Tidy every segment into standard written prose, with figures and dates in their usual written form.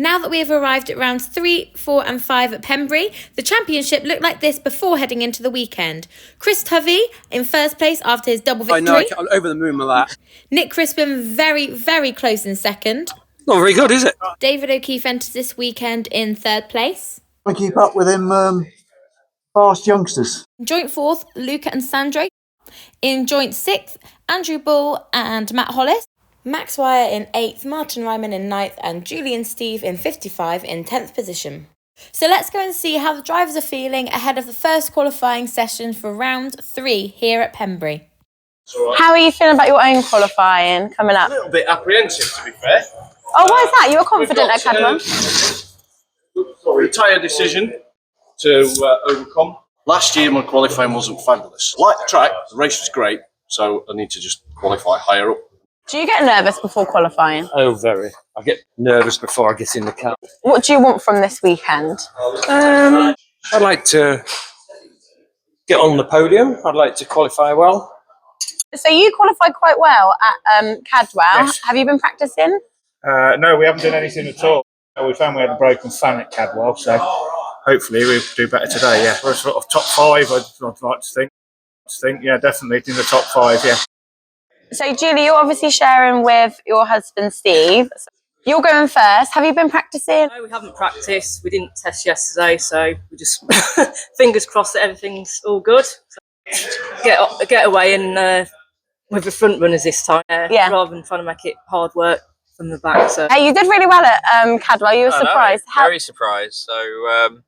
Now that we have arrived at rounds 3, 4 and 5 at Pembrey, the championship looked like this before heading into the weekend. Chris Tovey in first place after his double victory. I know, I'm over the moon with that. Nick Crispin very, very close in second. Not very good, is it? David O'Keefe enters this weekend in third place. I keep up with him, fast youngsters. Joint fourth, Luca and Sandro. In joint sixth, Andrew Bull and Matt Hollis. Max Wire in 8th, Martin Ryman in 9th and Julian Steve in 55 in 10th position. So let's go and see how the drivers are feeling ahead of the first qualifying session for round 3 here at Pembrey. How are you feeling about your own qualifying coming up? A little bit apprehensive, to be fair. Oh, why is that? You were confident at Cadwell? A tyre decision to overcome. Last year my qualifying wasn't fabulous. I like the track, the race was great, so I need to just qualify higher up. Do you get nervous before qualifying? Oh, very. I get nervous before I get in the car. What do you want from this weekend? I'd like to get on the podium. I'd like to qualify well. So you qualified quite well at Cadwell. Yes. Have you been practicing? No, we haven't done anything at all. We found we had a broken fan at Cadwell, so hopefully we'll do better today, yeah. We're sort of top 5, I'd like to think. Yeah, definitely in the top 5, yeah. So Julie, you're obviously sharing with your husband Steve. You're going first. Have you been practicing? No, we haven't practiced. We didn't test yesterday, so we just fingers crossed that everything's all good. So get away and with the front runners this time, rather than trying to make it hard work from the back. So Hey, you did really well at Cadwell. You were surprised. Very surprised. So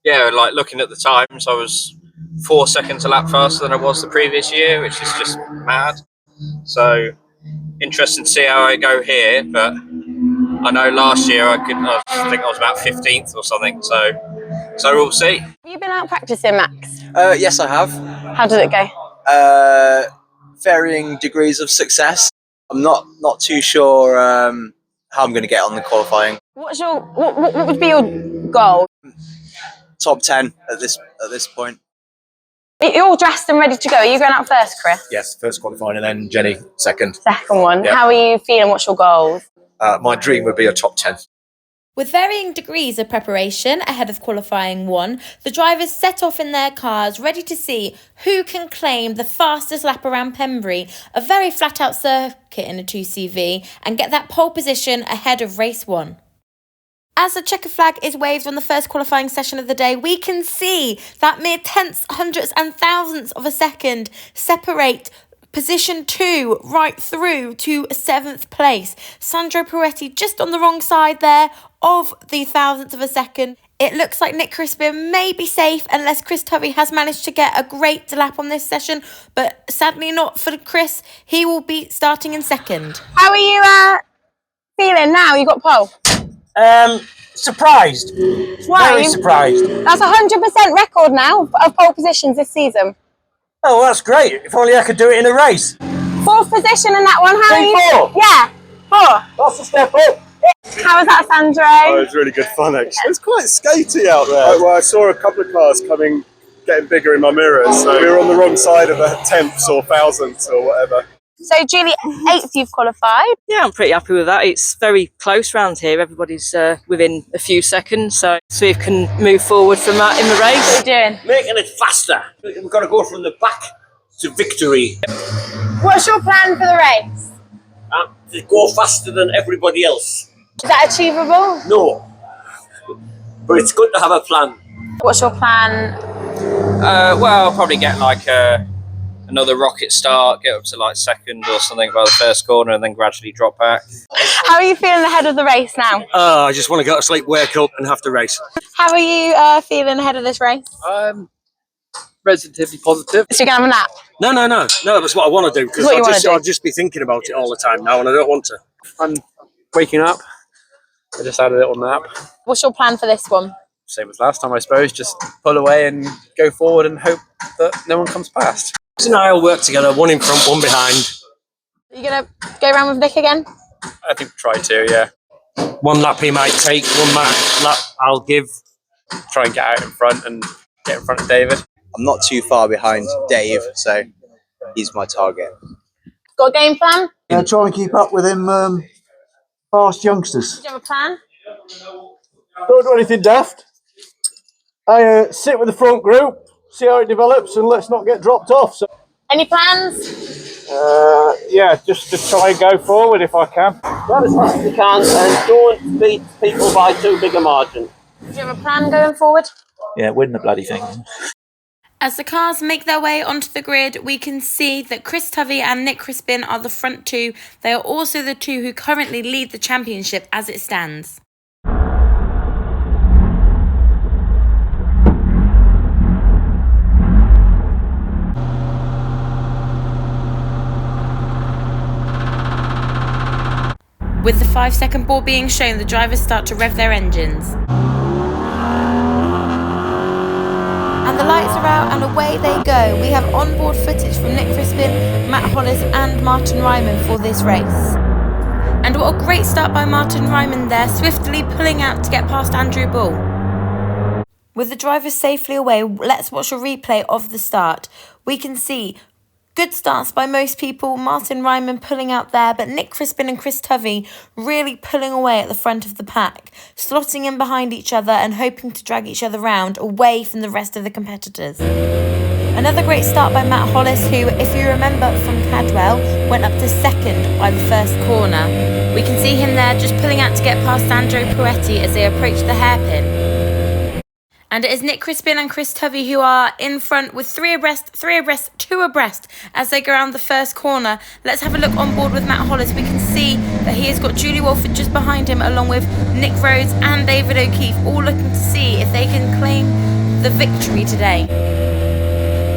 yeah, like looking at the times, I was 4 seconds a lap faster than I was the previous year, which is just mad. So interesting to see how I go here, but I know last year I think I was about 15th or something. So we'll see. Have you been out practicing, Max? Yes, I have. How did it go? Varying degrees of success. I'm not too sure how I'm going to get on the qualifying. What would be your goal? Top 10 at this point. You're all dressed and ready to go. Are you going out first, Chris? Yes, first qualifying and then Jenny second. Second one. Yep. How are you feeling? What's your goals? My dream would be a top 10. With varying degrees of preparation ahead of qualifying 1, the drivers set off in their cars ready to see who can claim the fastest lap around Pembrey, a very flat out circuit in a 2CV, and get that pole position ahead of race 1. As the checker flag is waved on the first qualifying session of the day, we can see that mere tenths, hundredths and thousandths of a second separate position 2 right through to 7th place. Sandro Peretti just on the wrong side there of the thousandth of a second. It looks like Nick Crispin may be safe unless Chris Tovey has managed to get a great lap on this session, but sadly not for Chris. He will be starting in second. How are you feeling now? You got pole? Surprised. Why? Very surprised. That's 100% record now of pole positions this season. Oh, well, that's great. If only I could do it in a race. 4th position in that one. How are you? 4? Yeah, 4. That's a step up. How was that, Sandro? Oh, it was really good fun, actually. It's quite skatey out there. Well, I saw a couple of cars getting bigger in my mirrors, so we were on the wrong side of a tenths or thousandths or whatever. So, Julie, 8th you've qualified. yeah, I'm pretty happy with that. It's very close round here. Everybody's within a few seconds, so we can move forward from that in the race. What are you doing? Making it faster. We've got to go from the back to victory. What's your plan for the race? To go faster than everybody else. Is that achievable? No. But it's good to have a plan. What's your plan? Well, I'll probably get like another rocket start, get up to like second or something by the first corner, and then gradually drop back. How are you feeling ahead of the race now? I just want to go to sleep, wake up, and have to race. How are you feeling ahead of this race? I'm relatively positive. So you're going to have a nap? No, that's what I want to do, because I'll just be thinking about it all the time now, and I don't want to. I'm waking up. I just had a little nap. What's your plan for this one? Same as last time, I suppose. Just pull away and go forward and hope that no one comes past. Chris and I will work together, one in front, one behind. Are you going to go around with Nick again? I think we'll try to, yeah. One lap he might take, one lap I'll give. Try and get out in front and get in front of David. I'm not too far behind Dave, so he's my target. Got a game plan? Try and keep up with him, fast youngsters. Do you have a plan? Don't do anything daft. I sit with the front group, see how it develops, and let's not get dropped off. So, Any plans? Yeah, just to try and go forward if I can. Run as fast as you can and don't beat people by too big a margin. Do you have a plan going forward? Yeah, win the bloody thing. As the cars make their way onto the grid, we can see that Chris Tovey and Nick Crispin are the front two. They are also the two who currently lead the championship as it stands. With the 5-second ball being shown, the drivers start to rev their engines. And the lights are out and away they go. We have onboard footage from Nick Crispin, Matt Hollis and Martin Ryman for this race. And what a great start by Martin Ryman there, swiftly pulling out to get past Andrew Bull. With the drivers safely away, let's watch a replay of the start. We can see good starts by most people, Martin Ryman pulling out there, but Nick Crispin and Chris Tovey really pulling away at the front of the pack, slotting in behind each other and hoping to drag each other round away from the rest of the competitors. Another great start by Matt Hollis, who, if you remember from Cadwell, went up to second by the first corner. We can see him there just pulling out to get past Sandro Peretti as they approach the hairpin. And it is Nick Crispin and Chris Tovey who are in front with 2 abreast as they go around the first corner. Let's have a look on board with Matt Hollis. We can see that he has got Julie Walford just behind him, along with Nick Rhodes and David O'Keefe, all looking to see if they can claim the victory today.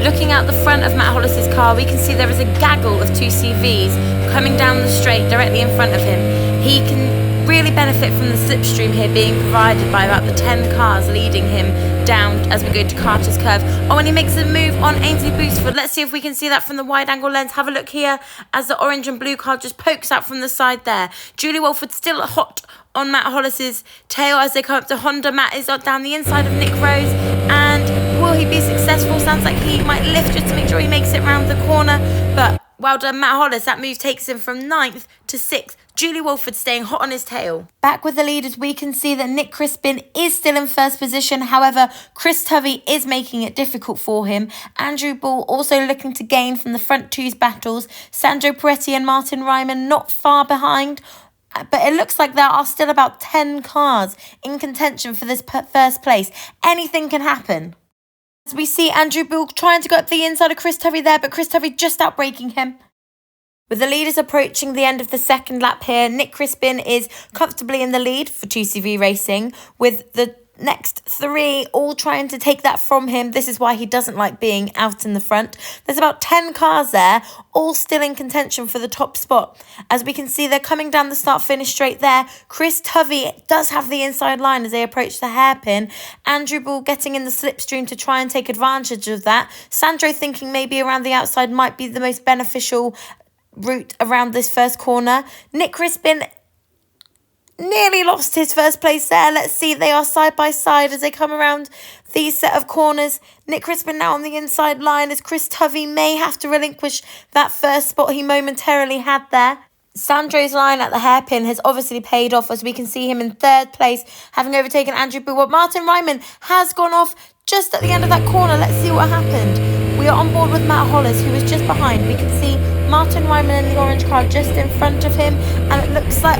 Looking out the front of Matt Hollis's car, we can see there is a gaggle of 2 CVs coming down the straight directly in front of him. He can really benefit from the slipstream here being provided by about the 10 cars leading him down as we go to Carter's Curve. Oh, and he makes a move on Ainsley Boostford. Let's see if we can see that from the wide angle lens. Have a look here as the orange and blue car just pokes out from the side there. Julie Walford still hot on Matt Hollis's tail as they come up to Honda. Matt is down the inside of Nick Rose, and will he be successful? Sounds like he might lift just to make sure he makes it round the corner, but well done Matt Hollis. That move takes him from 9th to 6th. Julie Walford staying hot on his tail. Back with the leaders, we can see that Nick Crispin is still in first position. However, Chris Tovey is making it difficult for him. Andrew Bull also looking to gain from the front two's battles. Sandro Peretti and Martin Ryman not far behind. But it looks like there are still about 10 cars in contention for this first place. Anything can happen. As we see Andrew Bull trying to go up the inside of Chris Tovey there, but Chris Tovey just outbraking him. With the leaders approaching the end of the second lap here, Nick Crispin is comfortably in the lead for 2CV Racing, with the next 3 all trying to take that from him. This is why he doesn't like being out in the front. There's about 10 cars there, all still in contention for the top spot. As we can see, they're coming down the start-finish straight there. Chris Tovey does have the inside line as they approach the hairpin. Andrew Bull getting in the slipstream to try and take advantage of that. Sandro thinking maybe around the outside might be the most beneficial route around this first corner. Nick Crispin nearly lost his first place there. Let's see, they are side by side as they come around these set of corners. Nick Crispin now on the inside line as Chris Tovey may have to relinquish that first spot he momentarily had there. Sandro's line at the hairpin has obviously paid off as we can see him in 3rd place, having overtaken Andrew Bull. Martin Ryman has gone off just at the end of that corner. Let's see what happened. We are on board with Matt Hollis, who is just behind. We can see Martin Ryman in the orange car just in front of him, and it looks like,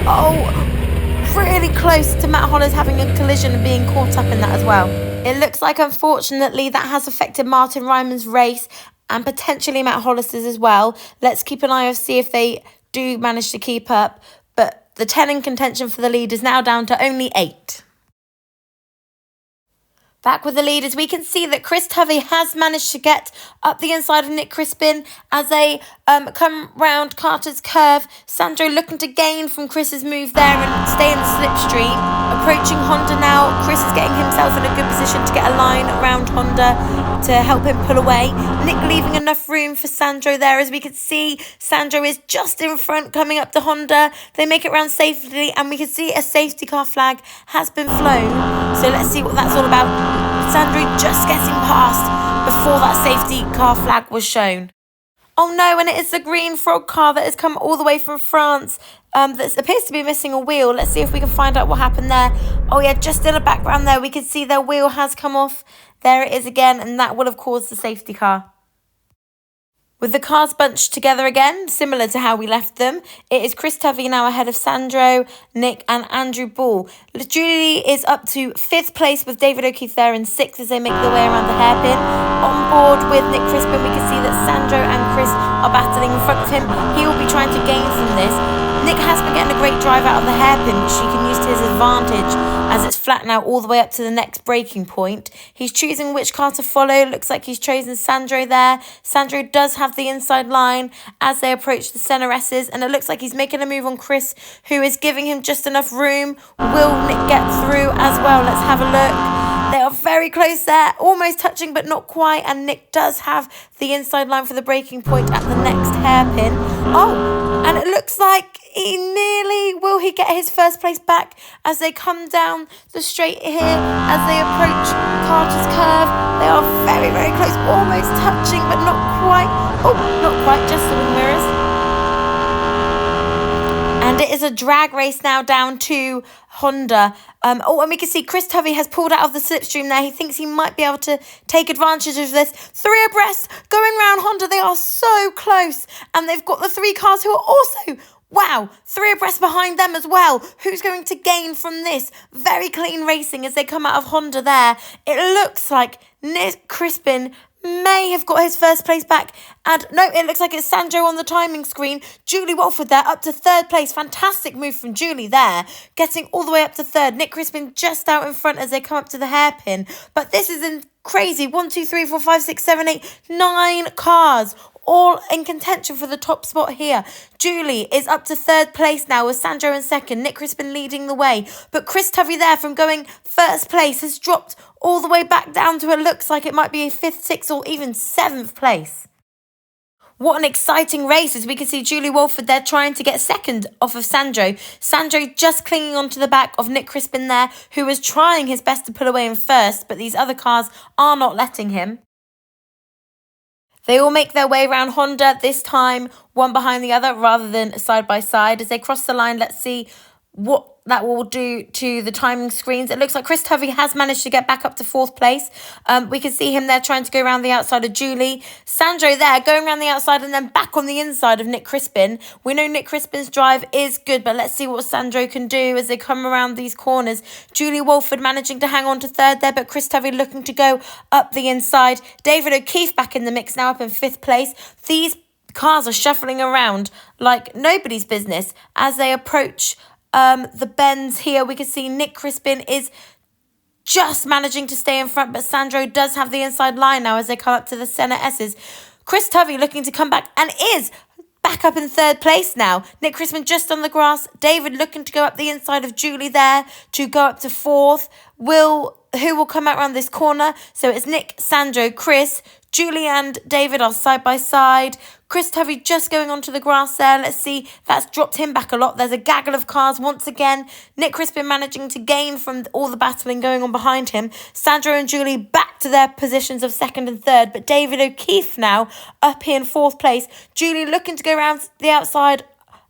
really close to Matt Hollis having a collision and being caught up in that as well. It looks like, unfortunately, that has affected Martin Ryman's race and potentially Matt Hollis's as well. Let's keep an eye and see if they do manage to keep up, but the 10 in contention for the lead is now down to only 8. Back with the leaders, we can see that Chris Tovey has managed to get up the inside of Nick Crispin as they come round Carter's Curve. Sandro looking to gain from Chris's move there and stay in the slipstream. Approaching Honda now. Chris is getting himself in a good position to get a line around Honda to help him pull away. Nick leaving enough room for Sandro there. As we can see, Sandro is just in front coming up to Honda. They make it round safely and we can see a safety car flag has been flown. So let's see what that's all about. Sandro just getting past before that safety car flag was shown. Oh no, and it is the green frog car that has come all the way from France. that appears to be missing a wheel. Let's see if we can find out what happened there. Oh yeah, just in the background there, we can see their wheel has come off. There it is again, and that will have caused the safety car. With the cars bunched together again, similar to how we left them, it is Chris Tovey now ahead of Sandro, Nick and Andrew Ball. Julie is up to 5th place with David O'Keefe there in 6th as they make their way around the hairpin. On board with Nick Crispin, we can see that Sandro and Chris are battling in front of him. He will be trying to gain from this. Nick has been getting a great drive out of the hairpin, which he can use to his advantage as it's flat now all the way up to the next braking point. He's choosing which car to follow. Looks like he's chosen Sandro there. Sandro does have the inside line as they approach the center S's, and it looks like he's making a move on Chris, who is giving him just enough room. Will Nick get through as well? Let's have a look. They are very close there, almost touching but not quite, and Nick does have the inside line for the braking point at the next hairpin. Oh, and it looks like will he get his first place back as they come down the straight here as they approach Carter's curve. They are very, very close, almost touching but not quite. Oh, not quite, just the wing mirrors. And it is a drag race now down to Honda. And we can see Chris Tovey has pulled out of the slipstream there. He thinks he might be able to take advantage of this. 3 abreast going round Honda. They are so close. And they've got the 3 cars who are also, wow, 3 abreast behind them as well. Who's going to gain from this? Very clean racing as they come out of Honda there. It looks like Nick Crispin may have got his first place back, and no, it looks like it's Sandro on the timing screen. Julie Walford there up to 3rd place. Fantastic move from Julie there, getting all the way up to 3rd. Nick Crispin just out in front as they come up to the hairpin, but this is crazy. 1, 2, 3, 4, 5, 6, 7, 8, 9 cars all in contention for the top spot here. Julie is up to 3rd place now with Sandro in 2nd. Nick Crispin leading the way. But Chris Tovey there from going 1st place has dropped all the way back down to it looks like it might be a 5th, 6th or even 7th place. What an exciting race as we can see Julie Walford there trying to get 2nd off of Sandro. Sandro just clinging onto the back of Nick Crispin there, who was trying his best to pull away in 1st, but these other cars are not letting him. They all make their way around Honda, this time one behind the other rather than side by side. As they cross the line, let's see what that will do to the timing screens. It looks like Chris Tovey has managed to get back up to 4th place. We can see him there trying to go around the outside of Julie. Sandro there going around the outside and then back on the inside of Nick Crispin. We know Nick Crispin's drive is good, but let's see what Sandro can do as they come around these corners. Julie Walford managing to hang on to 3rd there, but Chris Tovey looking to go up the inside. David O'Keefe back in the mix now up in 5th place. These cars are shuffling around like nobody's business as they approach the bends here. We can see Nick Crispin is just managing to stay in front, but Sandro does have the inside line now as they come up to the centre S's. Chris Tovey looking to come back and is back up in 3rd place now. Nick Crispin just on the grass. David looking to go up the inside of Julie there to go up to 4th. Who will come out around this corner? So it's Nick, Sandro, Chris, Julie and David are side by side. Chris Tovey just going onto the grass there. Let's see, that's dropped him back a lot. There's a gaggle of cars once again. Nick Crispin managing to gain from all the battling going on behind him. Sandro and Julie back to their positions of 2nd and 3rd, but David O'Keefe now up here in 4th place. Julie looking to go around the outside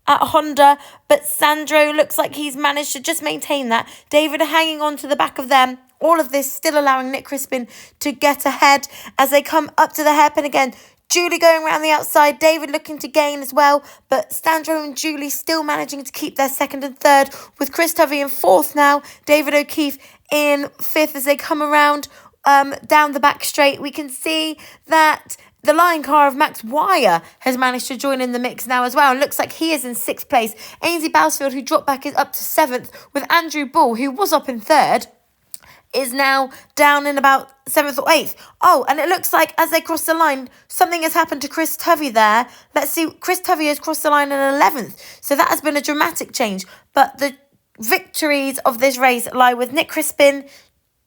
at Honda, but Sandro looks like he's managed to just maintain that. David hanging on to the back of them. All of this still allowing Nick Crispin to get ahead as they come up to the hairpin again. Julie going around the outside, David looking to gain as well, but Sandro and Julie still managing to keep their 2nd and 3rd, with Chris Tovey in 4th now, David O'Keefe in 5th as they come around down the back straight. We can see that the line car of Max Wire has managed to join in the mix now as well, and looks like he is in 6th place. Ainsley Bousfield, who dropped back, is up to 7th, with Andrew Ball, who was up in 3rd, is now down in about 7th or 8th. Oh, and it looks like as they cross the line, something has happened to Chris Tovey there. Let's see, Chris Tovey has crossed the line in 11th. So that has been a dramatic change. But the victories of this race lie with Nick Crispin,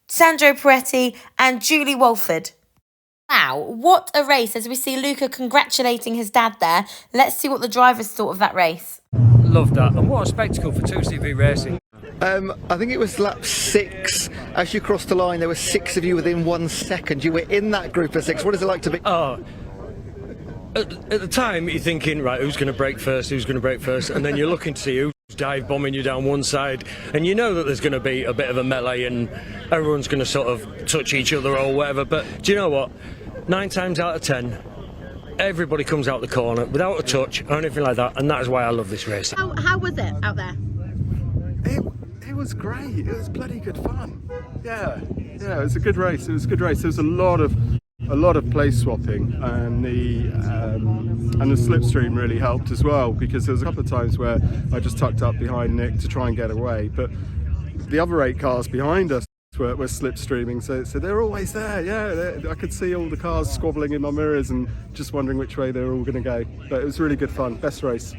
Sandro Peretti and Julie Walford. Wow, what a race, as we see Luca congratulating his dad there. Let's see what the drivers thought of that race. Loved that, and what a spectacle for 2CV Racing. I think it was lap 6. As you crossed the line, there were 6 of you within 1 second. You were in that group of 6. What is it like to be? Oh, at the time, you're thinking, right, who's going to break first? Who's going to break first? And then you're looking to see who's dive bombing you down one side, and you know that there's going to be a bit of a melee, and everyone's going to sort of touch each other or whatever. But do you know what? 9 times out of 10, everybody comes out the corner without a touch or anything like that, and that is why I love this race. How was it out there? It was great. It was bloody good fun. Yeah, it was a good race. It was a good race. There was a lot of place swapping, and the slipstream really helped as well, because there was a couple of times where I just tucked up behind Nick to try and get away, but the other 8 cars behind us were slipstreaming, so they're always there. Yeah, I could see all the cars squabbling in my mirrors and just wondering which way they were all going to go. But it was really good fun. Best race.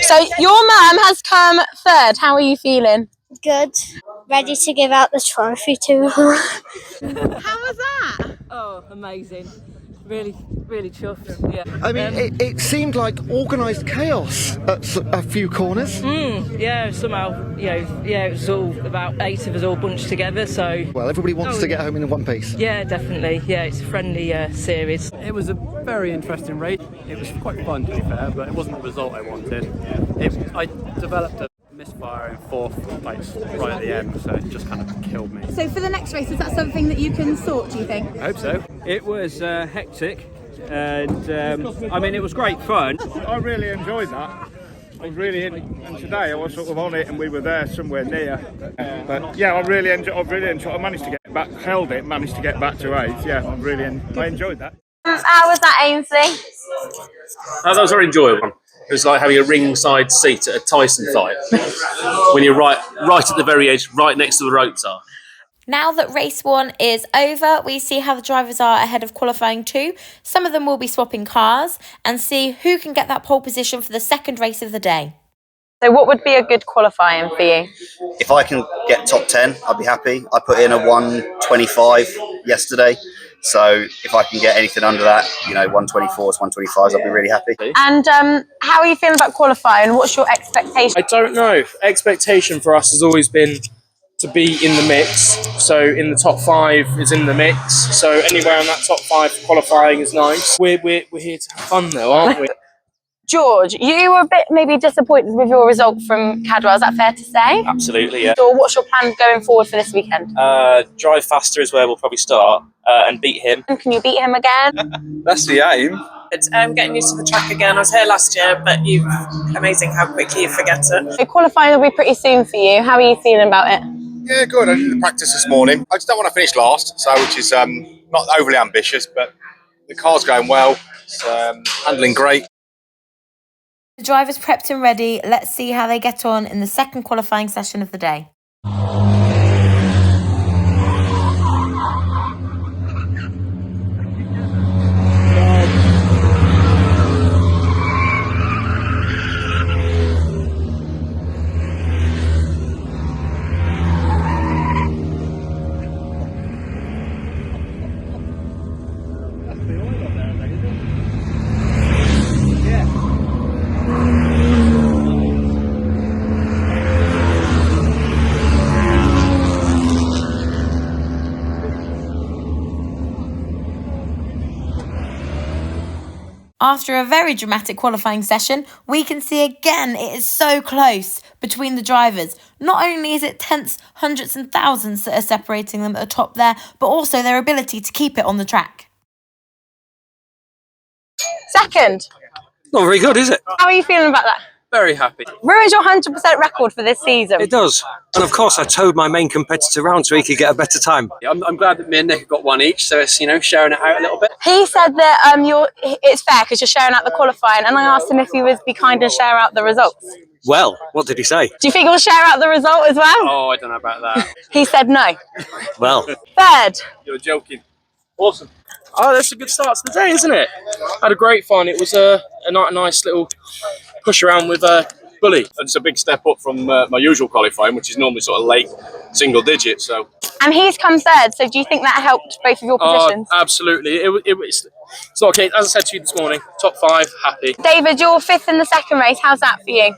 So your mum has come third. How are you feeling? Good. Ready to give out the trophy to her. How was that? Oh, amazing. Really, really chuffed. Yeah. I mean, it seemed like organised chaos at a few corners. Yeah, somehow, it was all about 8 of us all bunched together, so... Well, everybody wants to get home in one piece. Yeah, definitely. Yeah, it's a friendly series. It was a very interesting race. It was quite fun, to be fair, but it wasn't the result I wanted. I developed a misfire in 4th place right at the end, so it just kind of killed me. So for the next race, is that something that you can sort, do you think? I hope so. It was hectic, and I mean, it was great fun. I really enjoyed that. I was really and today I was sort of on it, and we were there somewhere near. But yeah, I really enjoyed. I managed to get back, managed to get back to 8th. Yeah, I enjoyed that. How was that, Ainsley? That was a very enjoyable. It was like having a ringside seat at a Tyson fight when you're right at the very edge, right next to the ropes are. Now that race 1 is over, we see how the drivers are ahead of qualifying 2. Some of them will be swapping cars and see who can get that pole position for the second race of the day. So what would be a good qualifying for you? If I can get top 10, I'd be happy. I put in a 125 yesterday. So if I can get anything under that, 124s, 125s, I'll be really happy. And how are you feeling about qualifying? What's your expectation? I don't know. Expectation for us has always been to be in the mix. So in the top 5 is in the mix. So anywhere on that top 5 qualifying is nice. We're here to have fun though, aren't we? George, you were a bit maybe disappointed with your result from Cadwell, is that fair to say? Absolutely, yeah. So what's your plan going forward for this weekend? Drive faster is where we'll probably start and beat him. Can you beat him again? That's the aim. I'm getting used to the track again. I was here last year, but amazing how quickly you forget it. So qualifying will be pretty soon for you. How are you feeling about it? Yeah, good. I did the practice this morning. I just don't want to finish last, which is not overly ambitious, but the car's going well. It's handling great. The drivers prepped and ready. Let's see how they get on in the second qualifying session of the day. After a very dramatic qualifying session, we can see again it is so close between the drivers. Not only is it tenths, hundreds and thousands that are separating them at the top there, but also their ability to keep it on the track. Second. Not very good, is it? How are you feeling about that? Very happy. Ruins your 100% record for this season. It does. And of course I towed my main competitor round so he could get a better time. I'm glad that me and Nick got one each, so it's sharing it out a little bit. He said that it's fair because you're sharing out the qualifying, and I asked him if he would be kind and share out the results. Well, what did he say? Do you think he'll share out the result as well? Oh, I don't know about that. He said no. Well. Third. You're joking. Awesome. Oh, that's a good start to the day, isn't it? Had a great fun. It was a nice little push around with Bully. It's a big step up from my usual qualifying, which is normally sort of late single digit. So. And he's come third, so do you think that helped both of your positions? Absolutely. It's not okay. As I said to you this morning, top 5, happy. David, you're 5th in the second race. How's that for you?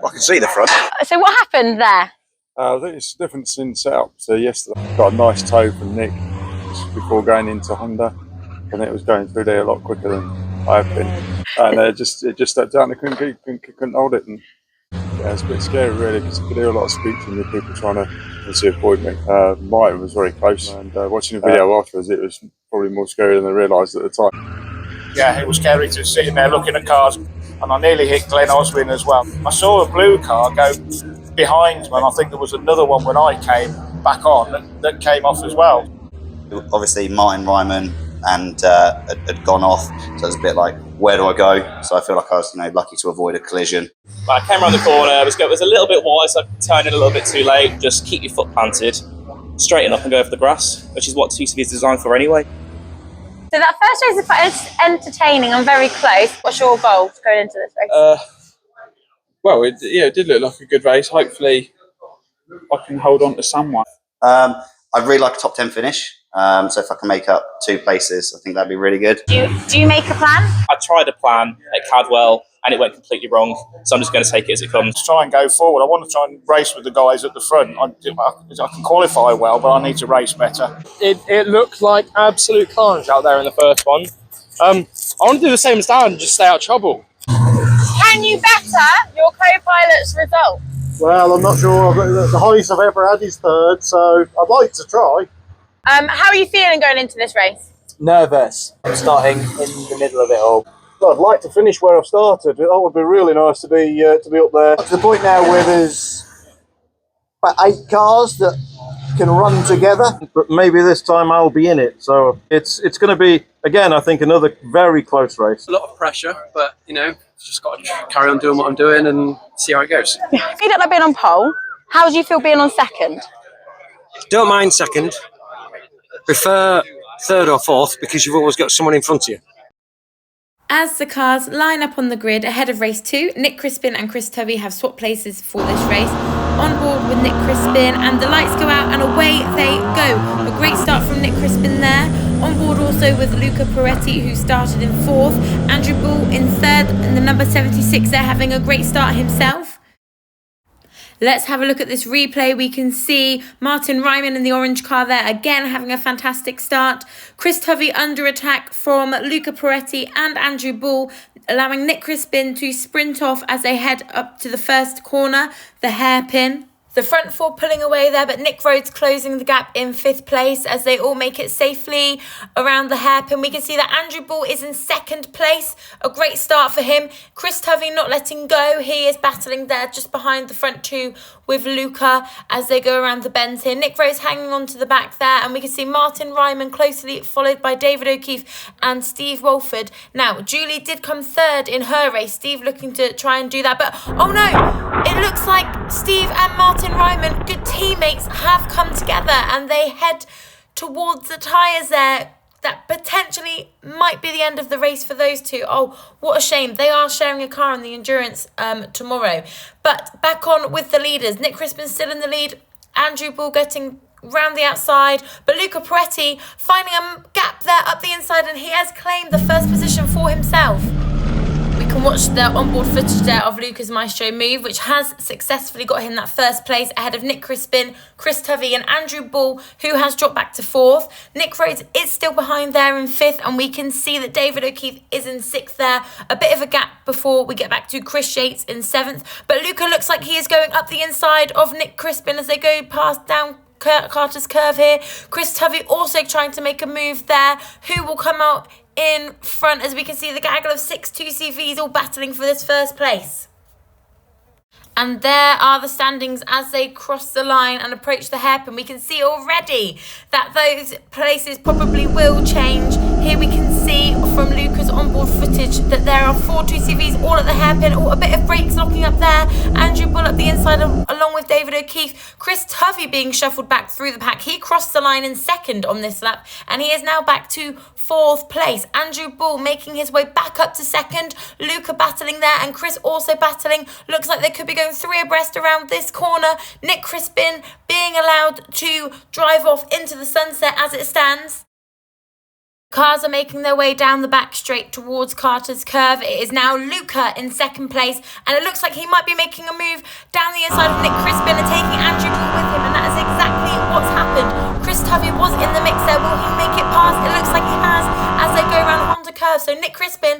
I can see the front. So what happened there? I think it's a difference in setup to yesterday. Got a nice tow from Nick just before going into Honda, and it was going through there a lot quicker than I have been, and it just stepped down. They couldn't hold it, and yeah, it's a bit scary really because you could hear a lot of screeching with people trying to obviously avoid me. Mine was very close, and watching the video afterwards, it was probably more scary than I realised at the time. Yeah, it was scary to sitting there looking at cars, and I nearly hit Glenn Oswin as well. I saw a blue car go behind me, and I think there was another one when I came back on that came off as well. Obviously, Martin Ryman and had gone off, so it was a bit like, where do I go? So I feel like I was, lucky to avoid a collision. But I came around the corner, it was a little bit wide, so I turned in a little bit too late. Just keep your foot planted, straighten up and go over the grass, which is what 2CV is designed for anyway. So that first race is quite entertaining and very close. What's your goal going into this race? Well, it did look like a good race. Hopefully I can hold on to someone. I'd really like a top 10 finish. So if I can make up 2 places, I think that'd be really good. Do you make a plan? I tried a plan at Cadwell and it went completely wrong. So I'm just going to take it as it comes. To try and go forward, I want to try and race with the guys at the front. I can qualify well, but I need to race better. It looked like absolute carnage out there in the first one. I want to do the same as Dan and just stay out of trouble. Can you better your co-pilot's result? Well, I'm not sure. The highest I've ever had is 3rd, so I'd like to try. How are you feeling going into this race? Nervous. I'm starting in the middle of it all. Well, I'd like to finish where I've started. That would be really nice to be up there. To the point now where there's about 8 cars that can run together. But maybe this time I'll be in it. So it's going to be, again, I think, another very close race. A lot of pressure, but, just got to carry on doing what I'm doing and see how it goes. You don't like being on pole. How do you feel being on second? Don't mind second. Prefer 3rd or 4th because you've always got someone in front of you. As the cars line up on the grid ahead of race 2, Nick Crispin and Chris Tovey have swapped places for this race. On board with Nick Crispin, and the lights go out and away they go. A great start from Nick Crispin there. On board also with Luca Peretti, who started in 4th. Andrew Bull in 3rd, and the number 76 there having a great start himself. Let's have a look at this replay. We can see Martin Ryman in the orange car there again having a fantastic start. Chris Tovey under attack from Luca Peretti and Andrew Bull, allowing Nick Crispin to sprint off as they head up to the first corner, the hairpin. The front 4 pulling away there, but Nick Rhodes closing the gap in 5th place as they all make it safely around the hairpin. We can see that Andrew Bull is in 2nd place. A great start for him. Chris Tovey not letting go. He is battling there just behind the front 2 with Luca as they go around the bends here. Nick Rhodes hanging on to the back there, and we can see Martin Ryman closely followed by David O'Keefe and Steve Walford. Now, Julie did come 3rd in her race. Steve looking to try and do that, but oh no! It looks like Steve and Martin Ryman, good teammates, have come together and they head towards the tyres there. That potentially might be the end of the race for those two. Oh, what a shame. They are sharing a car in the endurance tomorrow. But back on with the leaders. Nick Crispin still in the lead. Andrew Bull getting round the outside. But Luca Peretti finding a gap there up the inside, and he has claimed the first position for himself. We can watch the onboard footage there of Luca's Maestro move, which has successfully got him that first place ahead of Nick Crispin, Chris Tovey and Andrew Bull, who has dropped back to 4th. Nick Rhodes is still behind there in 5th, and we can see that David O'Keefe is in 6th there. A bit of a gap before we get back to Chris Yates in 7th. But Luca looks like he is going up the inside of Nick Crispin as they go past down Carter's curve here. Chris Tovey also trying to make a move there. Who will come out in front as we can see the gaggle of 6 2CVs all battling for this first place? And there are the standings as they cross the line and approach the hairpin. We can see already that those places probably will change. Here we can see from Luca's onboard footage that there are 4 2CVs all at the hairpin. Oh, a bit of brakes locking up there. Andrew Bull up the inside along with David O'Keefe. Chris Tovey being shuffled back through the pack. He crossed the line in 2nd on this lap, and he is now back to 4th place. Andrew Bull making his way back up to 2nd. Luca battling there, and Chris also battling. Looks like they could be going 3 abreast around this corner. Nick Crispin being allowed to drive off into the sunset as it stands. Cars are making their way down the back straight towards Carter's curve. It is now Luca in 2nd place, and it looks like he might be making a move down the inside of Nick Crispin and taking Andrew Bull with him, and that is exactly what's happened. Chris Tovey was in the mix there. Will he make it past? It looks like he has as they go around the Honda curve. So Nick Crispin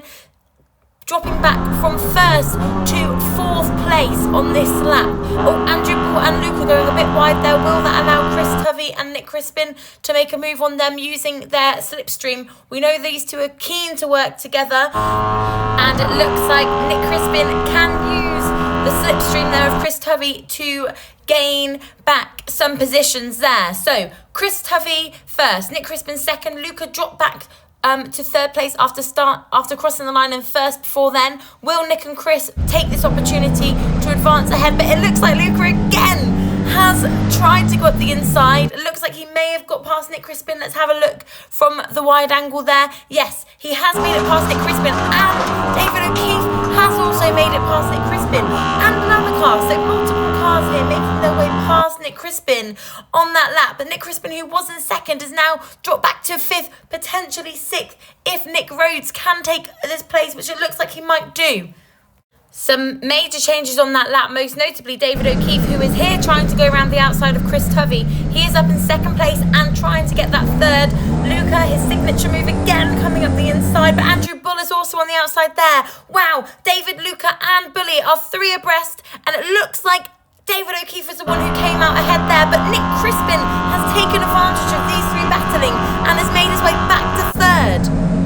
to 4th place on this lap. Oh, Andrew Bull and Luca going a bit wide there. Will that allow Chris Tovey and Nick Crispin to make a move on them using their slipstream? We know these two are keen to work together, and it looks like Nick Crispin can use the slipstream there of Chris Tovey to gain back some positions there. So Chris Tovey first, Nick Crispin second, Luca dropped back to 3rd place after crossing the line in 1st before then. Will Nick and Chris take this opportunity to advance ahead? But it looks like Luca again has tried to go up the inside. It looks like he may have got past Nick Crispin. Let's have a look from the wide angle there. Yes, he has made it past Nick Crispin, and David O'Keefe has also made it past Nick Crispin. And another car, so multiple cars here making their way past Nick Crispin on that lap. But Nick Crispin, who was in 2nd, has now dropped back to 5th, potentially 6th, if Nick Rhodes can take this place, which it looks like he might do. Some major changes on that lap, most notably David O'Keefe, who is here trying to go around the outside of Chris Tovey. He is up in 2nd place and trying to get that 3rd. Luca, his signature move again, coming up the inside, but Andrew Bull is also on the outside there. Wow, David, Luca and Bully are 3 abreast, and it looks like David O'Keefe is the one who came out ahead there, but Nick Crispin has taken advantage of these 3 battling and has made his way back to 3rd.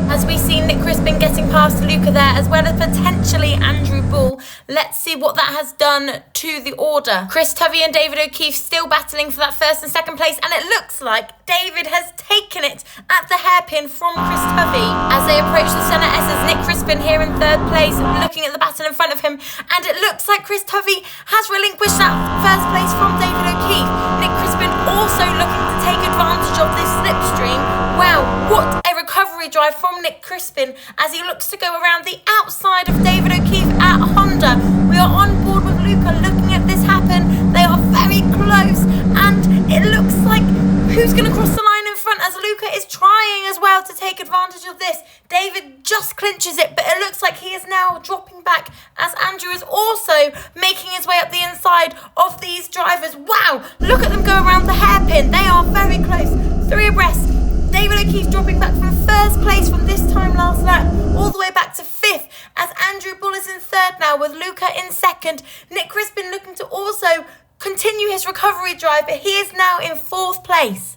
As we see Nick Crispin getting past Luca there, as well as potentially Andrew Bull. Let's see what that has done to the order. Chris Tovey and David O'Keefe still battling for that 1st and 2nd place, and it looks like David has taken it at the hairpin from Chris Tovey. As they approach the centre S's, Nick Crispin here in 3rd place, looking at the battle in front of him, and it looks like Chris Tovey has relinquished that 1st place from David O'Keefe. Nick Crispin also looking to take advantage of this slipstream. Wow, what a recovery drive from Nick Crispin as he looks to go around the outside of David O'Keefe at Honda. We are on board with Luca looking at this happen. They are very close, and it looks like who's going to cross the line in front, as Luca is trying as well to take advantage of this. David just clinches it, but it looks like he is now dropping back as Andrew is also making his way up the inside of these drivers. Wow, look at them go around the hairpin. They are very close, 3 abreast. David O'Keefe dropping back from 1st place from this time last lap, all the way back to 5th, as Andrew Bull is in 3rd now, with Luca in 2nd. Nick Crispin looking to also continue his recovery drive, but he is now in 4th place.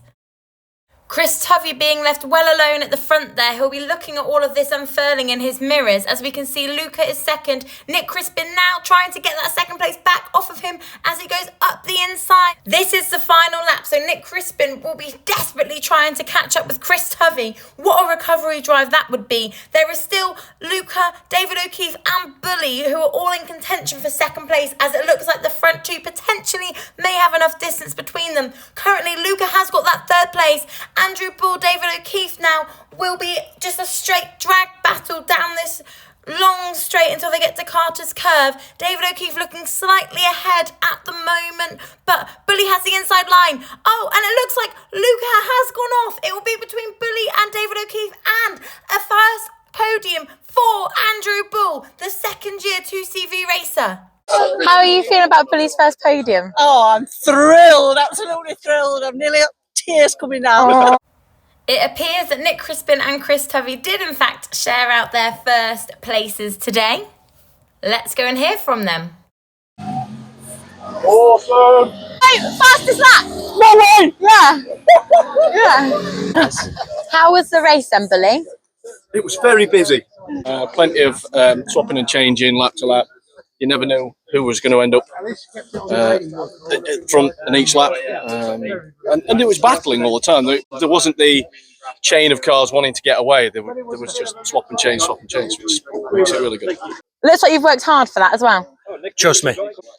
Chris Tovey being left well alone at the front there. He'll be looking at all of this unfurling in his mirrors. As we can see, Luca is 2nd. Nick Crispin now trying to get that 2nd place back off of him as he goes up the inside. This is the final lap, so Nick Crispin will be desperately trying to catch up with Chris Tovey. What a recovery drive that would be. There is still Luca, David O'Keefe and Bully, who are all in contention for 2nd place, as it looks like the front 2 potentially may have enough distance between them. Currently, Luca has got that 3rd place. Andrew Bull, David O'Keefe now will be just a straight drag battle down this long straight until they get to Carter's Curve. David O'Keefe looking slightly ahead at the moment, but Bully has the inside line. Oh, and it looks like Luca has gone off. It will be between Bully and David O'Keefe, and a 1st podium for Andrew Bull, the 2nd-year 2CV racer. How are you feeling about Bully's 1st podium? Oh, I'm thrilled, absolutely thrilled. I'm nearly up, tears coming down. Oh. It appears that Nick Crispin and Chris Tovey did in fact share out their 1st places today. Let's go and hear from them. Awesome! Hey, fastest lap! No way! Yeah. How was the race then, Bully? It was very busy. Plenty of swapping and changing lap to lap. You never knew who was going to end up front in each lap. And it was battling all the time. There wasn't the chain of cars wanting to get away. There was just swap and change, which makes it really good. Looks like you've worked hard for that as well. Trust me,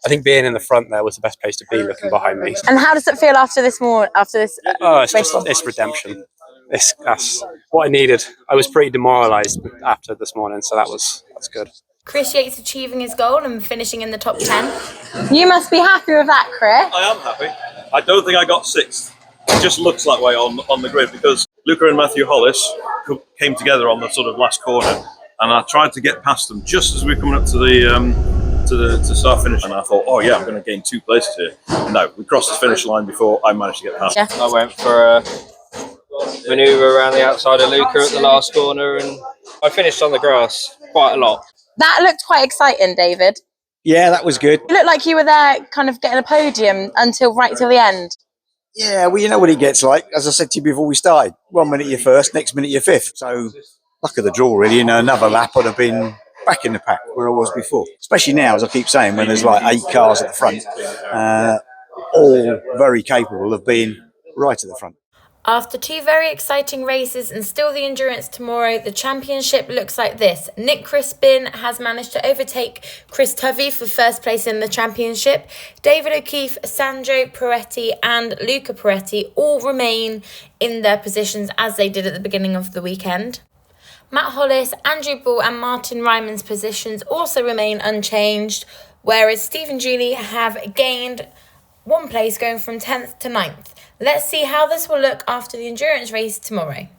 I think being in the front there was the best place to be, looking behind me. And how does it feel after this It's redemption. That's what I needed. I was pretty demoralised after this morning, so that's good. Chris Yates achieving his goal and finishing in the top 10. You must be happy with that, Chris. I am happy. I don't think I got 6th. It just looks that way on the grid because Luca and Matthew Hollis came together on the sort of last corner, and I tried to get past them just as we were coming up to the start finish, and I thought, oh yeah, I'm going to gain 2 places here. No, we crossed the finish line before I managed to get past. Yeah. I went for a manoeuvre around the outside of Luca at the last corner, and I finished on the grass quite a lot. That looked quite exciting, David. Yeah, that was good. It looked like you were there kind of getting a podium right till the end. Yeah, well, you know what it gets like. As I said to you before we started, 1 minute you're first, next minute you're fifth. So, luck of the draw, really. You know, another lap would have been back in the pack where I was before. Especially now, as I keep saying, when there's like 8 cars at the front, all very capable of being right at the front. After 2 very exciting races and still the endurance tomorrow, the championship looks like this. Nick Crispin has managed to overtake Chris Tovey for first place in the championship. David O'Keefe, Sandro Peretti and Luca Peretti all remain in their positions as they did at the beginning of the weekend. Matt Hollis, Andrew Ball and Martin Ryman's positions also remain unchanged, whereas Steve and Julie have gained 1 place going from 10th to 9th. Let's see how this will look after the endurance race tomorrow.